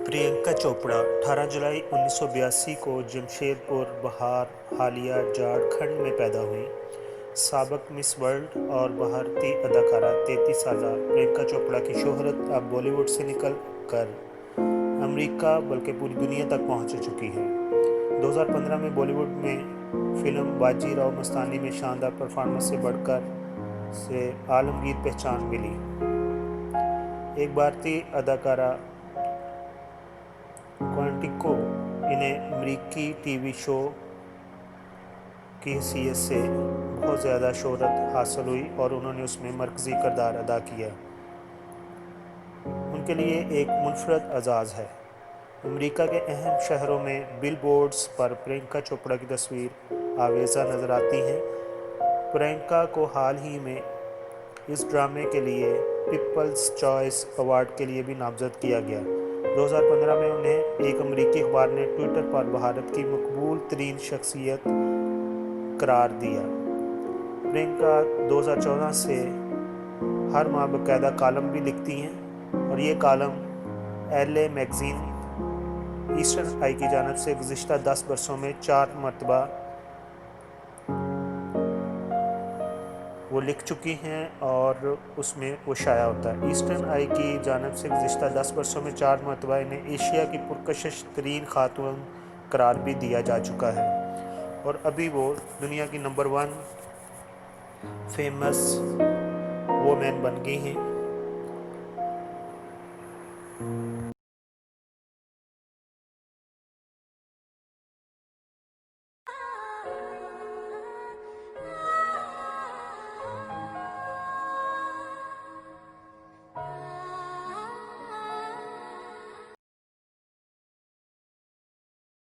प्रियंका चोपड़ा 18 जुलाई 1982 को जमशेदपुर, बहार, हालिया, झारखंड में पैदा हुईं। साबिक मिस वर्ल्ड और भारतीय अदाकारा 33 साला प्रियंका चोपड़ा की शोहरत अब बॉलीवुड से निकल कर अमेरिका बल्कि पूरी दुनिया तक पहुंच चुकी है। 2015 में बॉलीवुड में फिल्म बाजीराव मस्तानी में शानदार परफॉर्मेंस से बढ़कर से आलमगीर पहचान मिली। एक भारतीय अदाकारा क्वांटिको इन्हें अमेरिकी टीवी शो की हैसियत से बहुत ज़्यादा शोहरत हासिल हुई और उन्होंने उसमें मरकज़ी किरदार अदा किया। उनके लिए एक मुनफरद एजाज़ है। अमेरिका के अहम शहरों में बिलबोर्ड्स पर प्रियंका चोपड़ा की तस्वीर आवेज़ा नज़र आती हैं। प्रियंका को हाल ही में इस ड्रामे के लिए पीपल्स चॉइस अवार्ड के लिए भी नामजद किया गया। 2015 में उन्हें एक अमेरिकी अखबार ने ट्विटर पर भारत की मकबूल तरीन शख्सियत करार दिया। प्रियंका 2014 से हर माह बाकायदा कॉलम भी लिखती हैं और ये कॉलम LA मैगज़ीन ईस्टर्न आई की जानिब से गुज़िश्ता 10 बरसों में 4 मरतबा वो लिख चुकी हैं और उसमें वो शाया होता है। ईस्टर्न आई की जानिब से गुज़िश्ता 10 बरसों में 4 मरतबा इन्हें एशिया की पुरकशिश तरीन खातून करार भी दिया जा चुका है और अभी वो दुनिया की नंबर 1 फेमस वोमेन बन गई हैं।